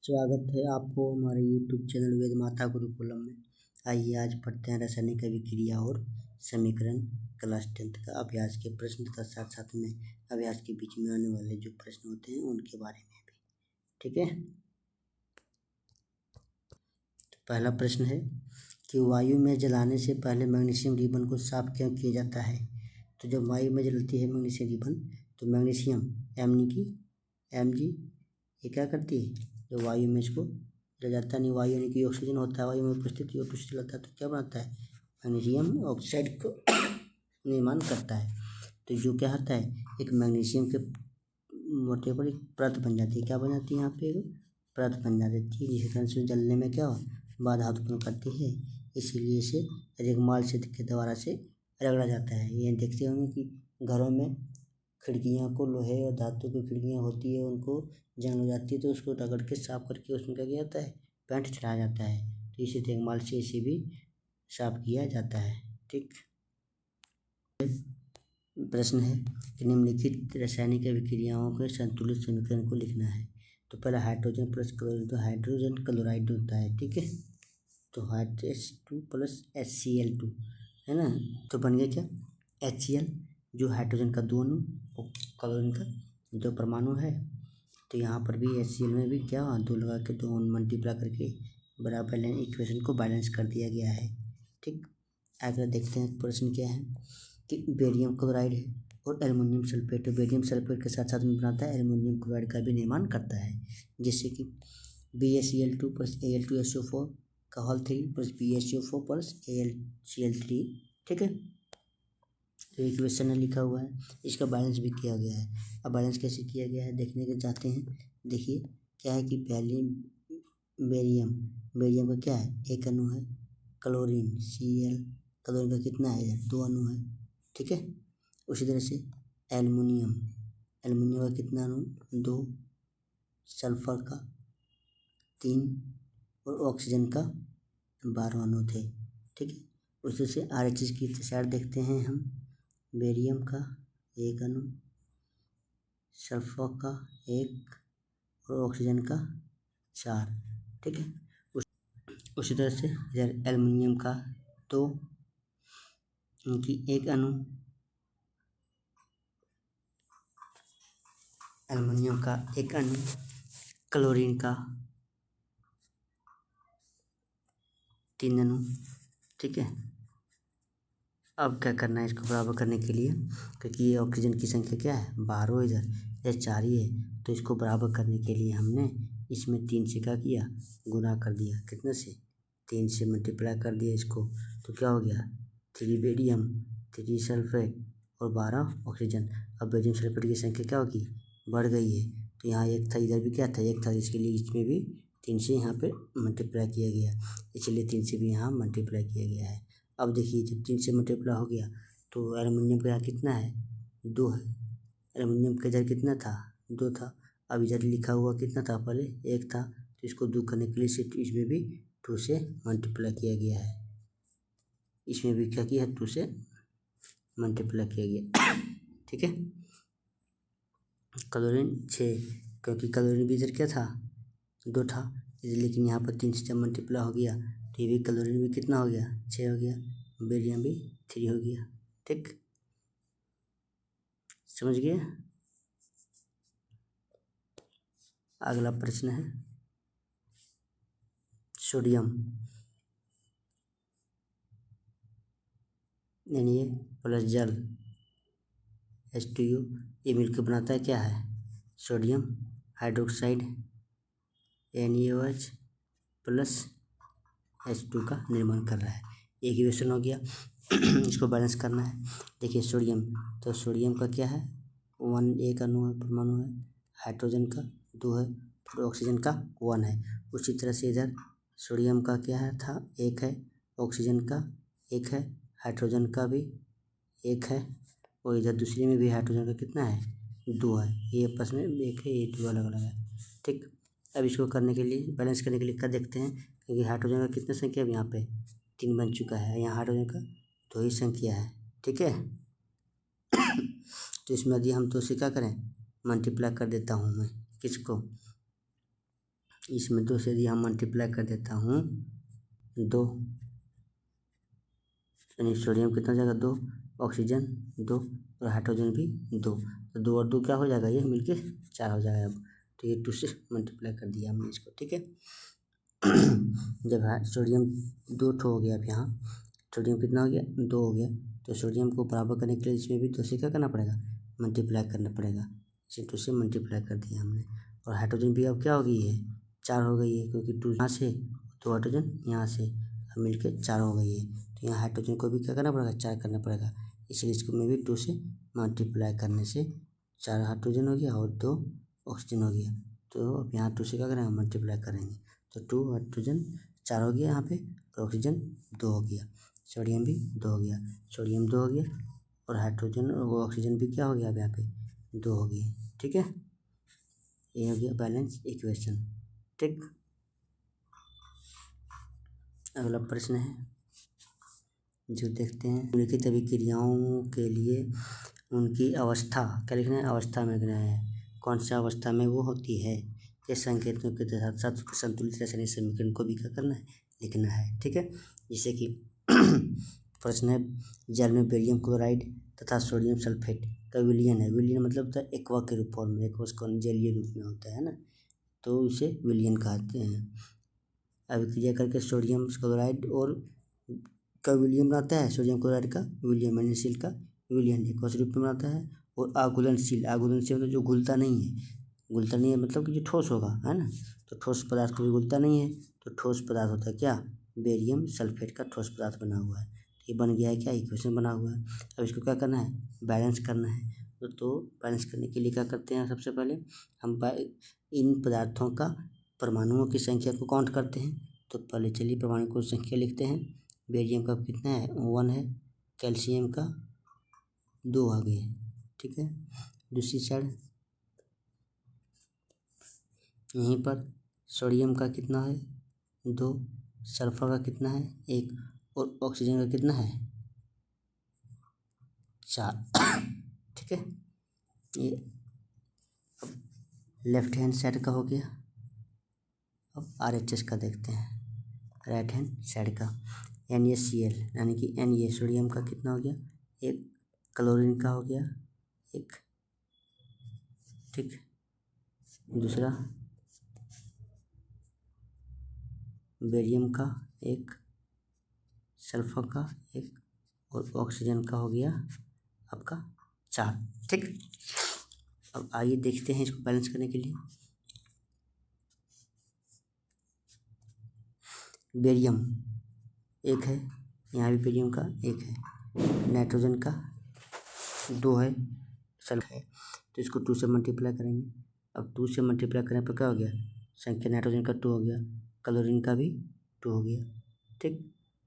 स्वागत है आपको हमारे YouTube चैनल वेद माता गुरुकुलम में। आइए आज पढ़ते हैं रासायनिक अभिक्रिया और समीकरण क्लास 10 का अभ्यास के प्रश्न तथा साथ साथ में अभ्यास के बीच में आने वाले जो प्रश्न होते हैं उनके बारे में भी। ठीक है, तो पहला प्रश्न है कि वायु में जलाने से पहले मैग्नीशियम रिबन को साफ क्यों किया जाता है। तो जब वायु में जलती है मैग्नीशियम रिबन तो मैग्नीशियम Mg ये क्या करती है, जो वायु में इसको जल जाता नहीं, वायु यानी कि ऑक्सीजन होता है, वायु में उपस्थित जो टूट जलता है तो क्या बनाता है, मैग्नीशियम ऑक्साइड को निर्माण करता है। तो जो क्या होता है, एक मैग्नीशियम के मोटे पर एक परत बन जाती है। क्या बन जाती है, यहाँ पे एक परत बन जाती है जिसके कारण से जलने में क्या हो बाधा उत्पन्न करती है। इसीलिए इसे रेगमाल से के द्वारा से रगड़ा जाता है। ये देखते होंगे कि घरों में खिड़कियाँ को लोहे और धातु की खिड़कियाँ होती है, उनको जंग हो जाती है तो उसको रगड़ के साफ करके उसमें क्या किया जाता है, पेंट चढ़ाया जाता है। तो इसे देखभाल से इसे भी साफ किया जाता है। ठीक, प्रश्न है कि निम्नलिखित रासायनिक अभिक्रियाओं के संतुलित समीकरण को लिखना है। तो पहला हाइड्रोजन प्लस क्लोरीन, तो हाइड्रोजन क्लोराइड होता है। ठीक है, तो H2 प्लस HCl2 है ना, तो बन गया क्या HCl, जो हाइड्रोजन का 2 अणु और क्लोरीन का 2 परमाणु है। तो यहाँ पर भी HCl में भी क्या 2 लगा के 2 मल्टीप्लाई करके बराबर इक्वेशन को बैलेंस कर दिया गया है। ठीक, आगे देखते हैं प्रश्न क्या है कि बेरियम क्लोराइड है और एल्युमिनियम सल्फेट, तो बेरियम सल्फेट के साथ साथ में बनाता है एल्युमिनियम क्लोराइड का भी निर्माण करता है, जिससे कि BaCl2 प्लस Al2SO4 का whole 3 plus BaCO4 plus AlCl3। ठीक है, तो इक्वेशन में लिखा हुआ है, इसका बैलेंस भी किया गया है। अब बैलेंस कैसे किया गया है देखने के चाहते हैं। देखिए क्या है कि बेरियम का क्या है, एक अणु है, क्लोरीन Cl, क्लोरीन का कितना है, 2 अणु है। ठीक है, उसी तरह से एल्युमिनियम का कितना अणु, 2, सल्फर का 3 और ऑक्सीजन का 12 अणु थे। ठीक है, उसी से RHS की साइड देखते हैं हम, बेरियम का 1 अणु, सल्फर का 1 और ऑक्सीजन का 4। ठीक है, उसी तरह से इधर एल्युमिनियम का 2, उनकी 1 अणु, एल्युमिनियम का 1 अणु, क्लोरीन का 3 अणु। ठीक है, अब क्या करना है इसको बराबर करने के लिए, क्योंकि ये ऑक्सीजन की संख्या क्या है 12, इधर 4 ही है, तो इसको बराबर करने के लिए हमने इसमें 3 से क्या किया, गुना कर दिया, कितने से 3 से मल्टीप्लाई कर दिया इसको, तो क्या हो गया 3 बेरियम 3 सल्फेट और 12 ऑक्सीजन। अब बेरियम सल्फेट की संख्या क्या होगी, बढ़ गई है, तो यहाँ 1 था, इधर भी क्या था 1 था, इसके लिए इसमें भी 3 से यहाँ पे मल्टीप्लाई किया गया, इसलिए 3 से भी यहाँ मल्टीप्लाई किया गया है। अब देखिए जब 3 से मल्टीप्लाई हो गया तो एल्युमिनियम का यहाँ कितना है, 2 है, एल्युमिनियम का इधर कितना था, 2 था, अब इधर लिखा हुआ कितना था, पहले 1 था, तो इसको 2 करने के लिए इसमें भी 2 से मल्टीप्लाई किया गया है, इसमें भी क्या किया है 2 से मल्टीप्लाई किया गया। ठीक है, क्लोरीन 6, क्योंकि क्लोरीन भी इधर क्या था 2 था, लेकिन यहाँ पर 3 से जब मल्टीप्लाई हो गया तो ये भी क्लोरीन भी कितना हो गया 6 हो गया, बेरियम भी 3 हो गया। ठीक, समझ गए। अगला प्रश्न है सोडियम Na प्लस जल H2O, ये मिलकर बनाता है क्या है, sodium hydroxide NaOH plus H2 का निर्माण कर रहा है। एक इक्वेशन हो गया। इसको बैलेंस करना है। देखिए सोडियम, तो सोडियम का क्या है 1 अणु है, परमाणु है, हाइड्रोजन का 2 है और ऑक्सीजन का 1 है। उसी तरह से इधर सोडियम का क्या है था 1 है, ऑक्सीजन का 1 है, हाइड्रोजन का भी 1 है और इधर दूसरे में भी हाइड्रोजन का कितना है 2 है, ये आपस में 1 है, ये 2 अलग अलग है। ठीक, अब इसको करने के लिए बैलेंस करने के लिए क्या देखते हैं, क्योंकि हाइड्रोजन का कितना संख्या अब यहाँ पे 3 बन चुका है, यहाँ हाइड्रोजन का 2 ही संख्या है। ठीक है, तो इसमें यदि हम 2 से क्या करें मल्टीप्लाई कर देता हूँ मैं, किसको इसमें 2 से यदि हम मल्टीप्लाई कर देता हूँ 2, यानी सोडियम कितना हो जाएगा 2, ऑक्सीजन 2 और हाइड्रोजन भी 2, तो 2 और 2 क्या हो जाएगा, ये मिलके 4 हो जाएगा। अब तो ये 2 से मल्टीप्लाई कर दिया हमने इसको, ठीक है। जब सोडियम 2 ठो हो गया, अब यहाँ सोडियम कितना हो गया 2 हो गया, तो सोडियम को बराबर करने के लिए इसमें भी 2 से क्या करना पड़ेगा, मल्टीप्लाई करना पड़ेगा। इसे 2 से मल्टीप्लाई कर दिया हमने। और हाइड्रोजन भी अब क्या हो गई है, 4 हो गई है, क्योंकि 2 यहाँ से 2 हाइड्रोजन यहाँ से अब मिलके 4 हो गई है। तो यहाँ हाइड्रोजन को भी क्या करना पड़ेगा, 4 करना पड़ेगा। इसलिए इसको में भी 2 से मल्टीप्लाई करने से 4 हाइड्रोजन हो गया और 2 ऑक्सीजन हो गया। तो अब यहाँ 2 से क्या करेंगे, मल्टीप्लाई करेंगे, तो 2 हाइड्रोजन 4 हो गया यहाँ पे, और ऑक्सीजन 2 हो गया, सोडियम भी 2 हो गया, सोडियम 2 हो गया, और हाइड्रोजन और ऑक्सीजन भी क्या हो गया अब यहाँ पे 2 हो गए, ठीक है। ये हो गया बैलेंस इक्वेशन, ठीक। अगला प्रश्न है जो देखते हैं, निम्नलिखित अभिक्रियाओं के लिए उनकी अवस्था क्या लिखना है, अवस्था में लिखना है, कौन सा अवस्था में वो होती है, ये संकेतों के साथ साथ संतुलित रासायनिक समीकरण को भी क्या करना है, लिखना है, ठीक है। जैसे कि प्रश्न है, जल में बेरियम क्लोराइड तथा सोडियम सल्फेट का विलयन है, विलयन मतलब होता है एक्वा के रूप फॉर्म में, एक्वा जलीय रूप में होता है ना, तो इसे विलयन कहते हैं। अभिक्रिया करके सोडियम क्लोराइड और का विलयन बनाता है, सोडियम क्लोराइड का विलयन, NaCl का विलयन एक्वस रूप में बनाता है। और आघुलनशील, आघुलनशील मतलब जो घुलता नहीं है, घुलता नहीं है मतलब कि जो ठोस होगा, है ना, तो ठोस पदार्थ कभी घुलता नहीं है, तो ठोस पदार्थ होता है क्या, बेरियम सल्फेट का ठोस पदार्थ बना हुआ है। ये बन गया है क्या, इक्वेशन बना हुआ है। अब इसको क्या करना है, बैलेंस करना है। तो बैलेंस करने के लिए क्या करते हैं, सबसे पहले हम इन पदार्थों का परमाणुओं की संख्या को काउंट करते हैं। तो पहले चलिए परमाणु की संख्या लिखते हैं। बेरियम का कितना है, 1 है, कैल्शियम का 2 आ गए, ठीक है। दूसरी साइड यहीं पर सोडियम का कितना है 2, सल्फर का कितना है 1, और ऑक्सीजन का कितना है 4, ठीक है। ये अब लेफ्ट हैंड साइड का हो गया। अब RHS का देखते हैं, राइट हैंड साइड का NaCl, यानी कि Na सोडियम का कितना हो गया 1, क्लोरीन का हो गया 1, ठीक। दूसरा बेरियम का 1, सल्फर का 1, और ऑक्सीजन का हो गया आपका 4, ठीक। अब आइए देखते हैं इसको बैलेंस करने के लिए। बेरियम 1 है, यहाँ भी बेरियम का 1 है, नाइट्रोजन का 2 है, सल्फर है, तो इसको 2 से मल्टीप्लाई करेंगे। अब 2 से मल्टीप्लाई करने पर क्या हो गया, संख्या नाइट्रोजन का 2 हो गया, क्लोरीन का भी 2 हो गया, ठीक।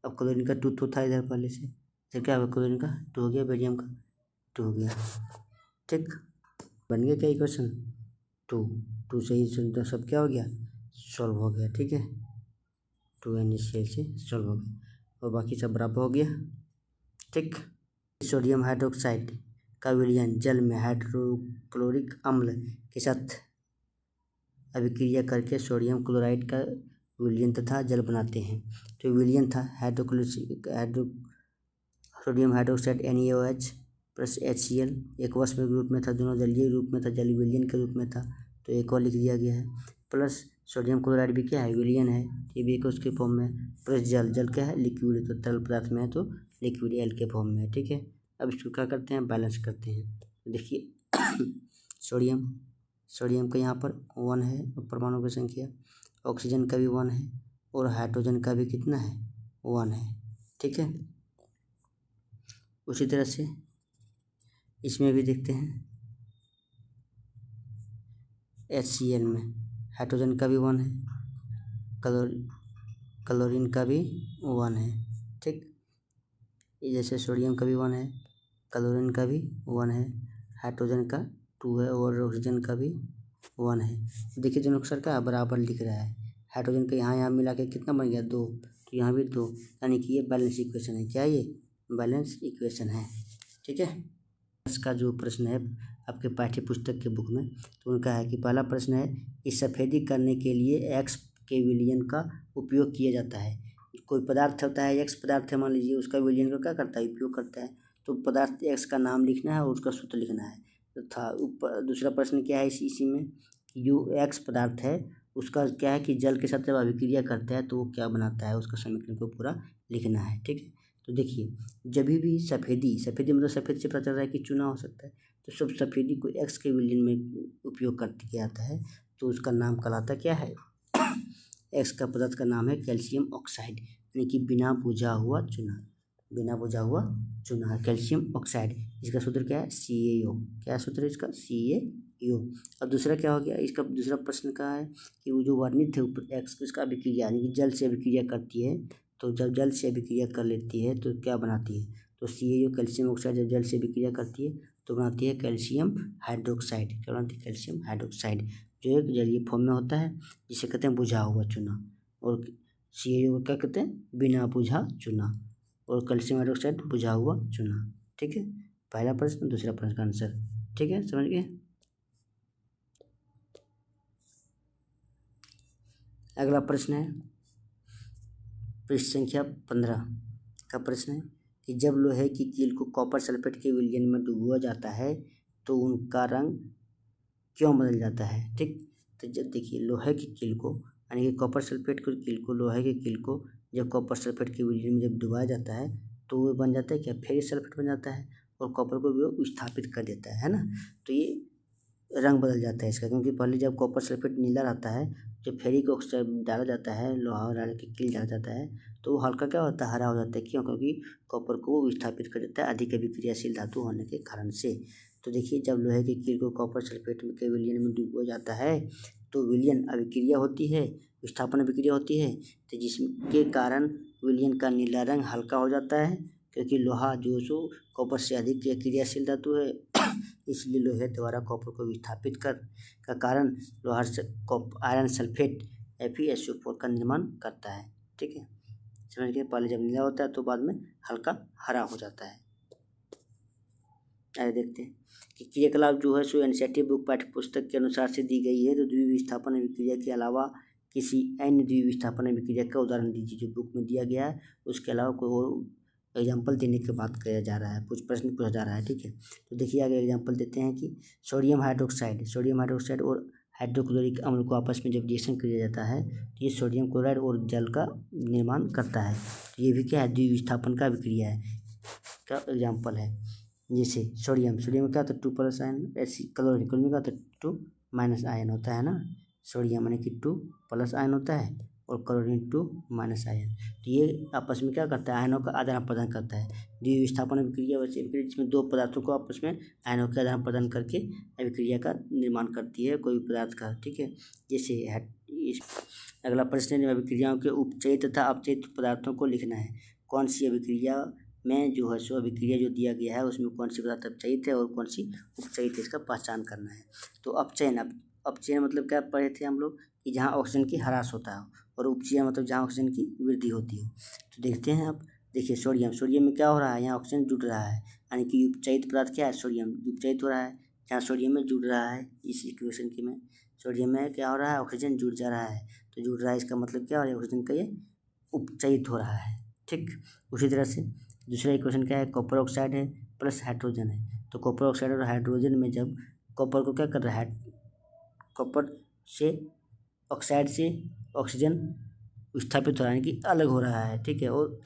अब क्लोरीन का 2 तो था इधर पहले से, फिर क्या होगा, क्लोरीन का 2 हो गया, बेरियम का 2 हो गया, ठीक। बन गया क्या इक्वेशन, 2 से ही सब क्या हो गया, सॉल्व हो गया, ठीक है। 2 NaCl से सॉल्व हो गया, और बाकी सब बराबर हो गया, ठीक। सोडियम हाइड्रोक्साइड का विलयन जल में हाइड्रोक्लोरिक अम्ल के साथ अभिक्रिया करके सोडियम क्लोराइड का विलयन तथा जल बनाते हैं। तो विलयन था sodium hydroxide NaOH plus HCl, aqueous में रूप में था, दोनों जलीय रूप में था, जल विलयन के रूप में था, तो एक और लिख दिया गया है। प्लस सोडियम क्लोराइड भी क्या है, विलयन है, ये भी एक उसके फॉर्म में। प्लस जल, जल क्या है, लिक्विड, तो तरल पदार्थ में है तो लिक्विड L के फॉर्म में है, ठीक है। अब इसको क्या करते हैं, बैलेंस करते हैं। देखिए सोडियम का यहाँ पर 1 है परमाणु की संख्या, ऑक्सीजन का भी 1 है, और हाइड्रोजन का भी कितना है 1 है, ठीक है। उसी तरह से इसमें भी देखते हैं, HCl में हाइड्रोजन का भी 1 है, क्लोरीन का भी 1 है, ठीक। जैसे सोडियम का भी 1 है, क्लोरीन का भी 1 है, हाइड्रोजन का 2 है, और ऑक्सीजन का भी 1 है। देखिए दोनों अक्षर का बराबर लिख रहा है, हाइड्रोजन का यहाँ मिला के कितना बन गया 2, तो यहाँ भी 2, यानी कि ये बैलेंस इक्वेशन है, क्या ये बैलेंस इक्वेशन है, ठीक है। इसका जो प्रश्न है, आपके पाठ्य पुस्तक के बुक में। तो उनका है कि पहला प्रश्न है कि सफ़ेदी करने के लिए एक्स के विलयन का उपयोग किया जाता है। कोई पदार्थ होता है, एक्स पदार्थ है मान लीजिए, उसका विलयन का क्या करता है, उपयोग करता है। तो पदार्थ एक्स का नाम लिखना है और उसका सूत्र लिखना है। तो था ऊपर दूसरा प्रश्न क्या है इसी में, जो एक्स पदार्थ है उसका क्या है कि जल के साथ जब अभिक्रिया करता है तो वो क्या बनाता है, उसका समीकरण को पूरा लिखना है। ठीक है, तो देखिए जब भी सफ़ेदी मतलब सफ़ेद से पता चल रहा है कि चूना हो सकता है, तो सब सफ़ेदी को एक्स के विलयन में उपयोग करके किया जाता है तो उसका नाम कहलाता क्या है, एक्स का पदार्थ का नाम है कैल्शियम ऑक्साइड, यानी कि बिना बुझा हुआ चूना, बिना बुझा हुआ चूना कैल्शियम ऑक्साइड। इसका सूत्र क्या है, CaO। क्या सूत्र है इसका, CaO। अब दूसरा क्या हो गया, इसका दूसरा प्रश्न का है कि वो जो वर्णित है ऊपर एक्स, इसका अभिक्रिया यानी कि जल से अभिक्रिया करती है, तो जब जल से अभिक्रिया कर लेती है तो क्या बनाती है, तो CaO कैल्शियम ऑक्साइड जब जल से अभिक्रिया करती है तो बनाती है कैल्शियम हाइड्रोक्साइड। क्या बनाती है, कैल्शियम हाइड्रोक्साइड, जो एक जलीय फॉर्म में होता है जिसे कहते हैं बुझा हुआ चूना। और CaO को क्या कहते हैं, बिना बुझा चूना, और कैल्शियम हाइड्रोक्साइड बुझा हुआ चूना। ठीक है, पहला प्रश्न दूसरा प्रश्न का आंसर। ठीक है, समझ गए। अगला प्रश्न है पृष्ठ संख्या 15 का प्रश्न है कि जब लोहे की कील को कॉपर सल्फेट के विलयन में डुबोया जाता है तो उनका रंग क्यों बदल जाता है। ठीक, तो जब देखिए लोहे की कील को यानी कि कॉपर सल्फेट की कील को, लोहे की कील को जब कॉपर सल्फेट के विलयन में जब डुबाया जाता है तो वो बन जाता है क्या, फेरिक सल्फेट बन जाता है और कॉपर को भी वो विस्थापित कर देता है ना। तो ये रंग बदल जाता है इसका, क्योंकि पहले जब कॉपर सल्फेट नीला रहता है, जब फेरिक ऑक्साइड डाला जाता है, लोहा डाल के कील डाला जाता है तो वो हल्का क्या होता है, हरा हो जाता है। क्यों, क्योंकि कॉपर को वो विस्थापित कर देता है अधिक अभिक्रियाशील धातु होने के कारण से। तो देखिए जब लोहे की कील को कॉपर सल्फेट के विलयन में डुबो जाता है तो विलयन अभिक्रिया होती है, विस्थापन अभिक्रिया होती है, तो जिसके कारण विलयन का नीला रंग हल्का हो जाता है, क्योंकि लोहा जो सो कॉपर से अधिक क्रियाशील धातु है इसलिए लोहे द्वारा कॉपर को विस्थापित कर का कारण लोहा से आयरन सल्फेट FeSO4 का निर्माण करता है। ठीक है, समझ गए। पहले जब नीला होता है तो बाद में हल्का हरा हो जाता है। आगे देखते हैं कि क्रियाकलाप जो है सो एनसीईआरटी बुक पाठ्य पुस्तक के अनुसार से दी गई है, तो द्विविस्थापन अभिक्रिया के अलावा किसी अन्य द्विविस्थापन अभिक्रिया का उदाहरण दीजिए जो बुक में दिया गया है, उसके अलावा कोई और एग्जाम्पल देने की बात किया जा रहा है, कुछ प्रश्न पूछा जा रहा है। ठीक है, तो देखिए आगे एग्जाम्पल देते हैं कि सोडियम हाइड्रोक्साइड और हाइड्रोक्लोरिक अम्ल को आपस में जब रिएक्शन किया जाता है तो ये सोडियम क्लोराइड और जल का निर्माण करता है। तो ये भी क्या है, द्विविस्थापन का अभिक्रिया है का एग्जाम्पल है। जैसे सोडियम में क्या होता है 2+ आयन, ऐसी क्लोरीन में क्या होता है 2- आयन होता है ना। सोडियम यानी कि 2+ आयन होता है और क्लोरीन 2- आयन। तो ये आपस में क्या करता है, आयनों का आदान प्रदान करता है। द्विविस्थापन अभिक्रिया वैसे अभिक्रिया जिसमें दो पदार्थों को आपस में आयनों के आदान प्रदान करके अभिक्रिया का निर्माण करती है कोई पदार्थ का। ठीक है, जैसे अगला प्रश्न है अभिक्रियाओं के उपचयित तथा अपचयित पदार्थों को लिखना है। कौन सी अभिक्रिया में जो है सो अभिक्रिया जो दिया गया है उसमें कौन सी पदार्थ अपचयित है और कौन सी उपचयित है, इसका पहचान करना है। तो अपचयन मतलब क्या पढ़े थे हम लोग कि जहाँ ऑक्सीजन की ह्रास होता है, और उपचयन मतलब जहाँ ऑक्सीजन की वृद्धि होती हो। तो देखते हैं आप, देखिए सोडियम में क्या हो रहा है, यहाँ ऑक्सीजन जुड़ रहा है, यानी कि उपचयित पदार्थ क्या है, सोडियम उपचयित हो रहा है। जहाँ सोडियम में जुड़ रहा है इस इक्वेशन के में सोडियम में क्या हो रहा है, ऑक्सीजन जुड़ जा रहा है, तो जुड़ रहा है इसका मतलब क्या हो रहा है, ऑक्सीजन का ये उपचयित हो रहा है। ठीक, उसी तरह से दूसरा इक्वेशन क्या है, कॉपर ऑक्साइड है प्लस हाइड्रोजन है। तो कॉपर ऑक्साइड और हाइड्रोजन में जब कॉपर को क्या कर रहा है, कॉपर से ऑक्साइड से ऑक्सीजन विस्थापित हो रहा है, यानी कि अलग हो रहा है। ठीक है, और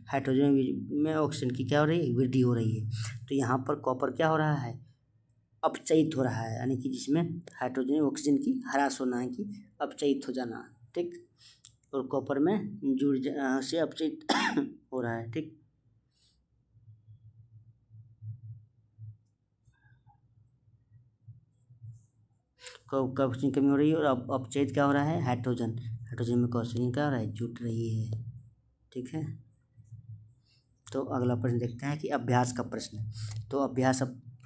हाइड्रोजन में ऑक्सीजन की क्या हो रही है, वृद्धि हो रही है। तो यहाँ पर कॉपर क्या हो रहा है, अपचयित हो रहा है, यानी कि जिसमें हाइड्रोजन ऑक्सीजन की ह्रास होना है कि अपचयित हो जाना। ठीक, और कॉपर में से अपचयित हो रहा है। ठीक, ऑक्सीजन कमी हो रही है और अपचयित क्या हो रहा है, हाइड्रोजन में ऑक्सीजन क्या हो रहा है, जुट रही है। ठीक है, तो अगला प्रश्न देखते हैं कि अभ्यास का प्रश्न। तो अभ्यास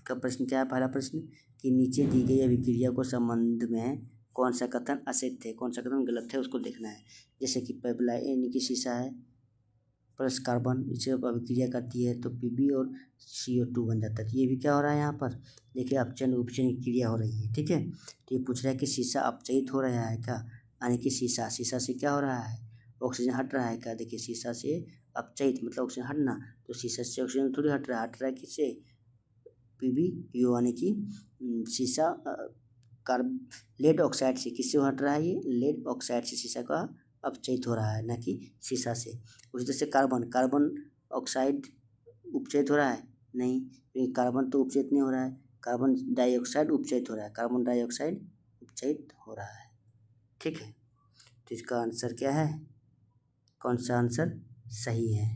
का प्रश्न क्या है, पहला प्रश्न कि नीचे दी गई अभिक्रिया को संबंध में कौन सा कथन असत्य है, कौन सा कथन गलत है, उसको देखना है। जैसे कि यानी कि शीशा है, प्लस कार्बन, इसे अभिक्रिया करती है तो Pb और CO2 बन जाता है। तो ये भी क्या हो रहा है यहाँ पर, देखिए अपचयन उपचयन की क्रिया हो रही है, ठीक है। तो ये पूछ रहा है कि शीशा अपचयित हो रहा है क्या, यानी कि शीशा से क्या हो रहा है, ऑक्सीजन हट रहा है क्या। देखिए शीशा से अपचयित मतलब ऑक्सीजन हटना, तो शीशा से ऑक्सीजन थोड़ी हट रहा है किससे, Pb यानी कि शीशा लेड ऑक्साइड से, किससे हट रहा है, ये लेड ऑक्साइड से शीशा का अपचयित हो रहा है, ना कि शीशा से। उसी तरह से कार्बन ऑक्साइड उपचयित हो रहा है, नहीं, क्योंकि कार्बन तो उपचयित नहीं हो रहा है, कार्बन डाइऑक्साइड उपचयित हो रहा है, कार्बन डाइऑक्साइड उपचयित हो रहा है, ठीक है। तो इसका आंसर क्या है, कौन सा आंसर सही है,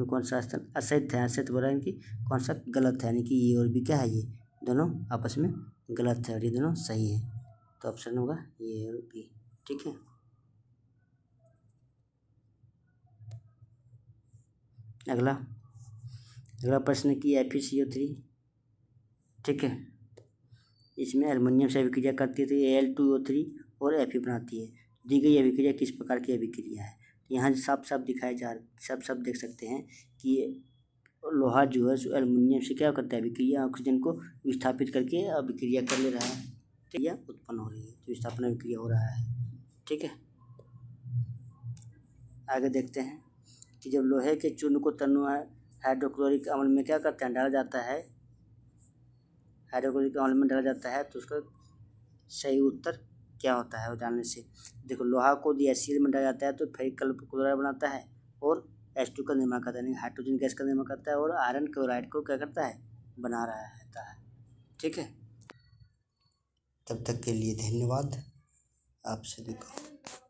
कौन सा असत्य है, असत्य बोला है कि कौन सा गलत है, यानी कि ये और भी क्या है, ये दोनों आपस में गलत है और ये दोनों सही है। तो ऑप्शन होगा ये और बी, ठीक है। अगला प्रश्न की FeCO3, ठीक है, इसमें एल्युमिनियम से अभिक्रिया करती है तो Al2O3 और Fe बनाती है। दी गई अभिक्रिया किस प्रकार की अभिक्रिया है, यहाँ साफ साफ दिखाया जा सब देख सकते हैं कि लोहा जो है एल्युमिनियम से क्या करता है, अभिक्रिया ऑक्सीजन को विस्थापित करके अभिक्रिया कर ले रहा है, क्रिया उत्पन्न हो रही है, तो विस्थापन अभिक्रिया हो रहा है, ठीक है। आगे देखते हैं कि जब लोहे के चूर्ण को तनु हाइड्रोक्लोरिक अम्ल में क्या करते हैं, डाला जाता है, हाइड्रोक्लोरिक अम्ल में डाला जाता है, तो उसका सही उत्तर क्या होता है वो डालने से। देखो लोहा को HCl में डाला जाता है तो फेरिक क्लोराइड बनाता है और H2 का निर्माण करता है, हाइड्रोजन गैस का निर्माण करता है और आयरन क्लोराइड को क्या करता है, बना रहा है, ठीक है। तब तक के लिए धन्यवाद आप सभी को।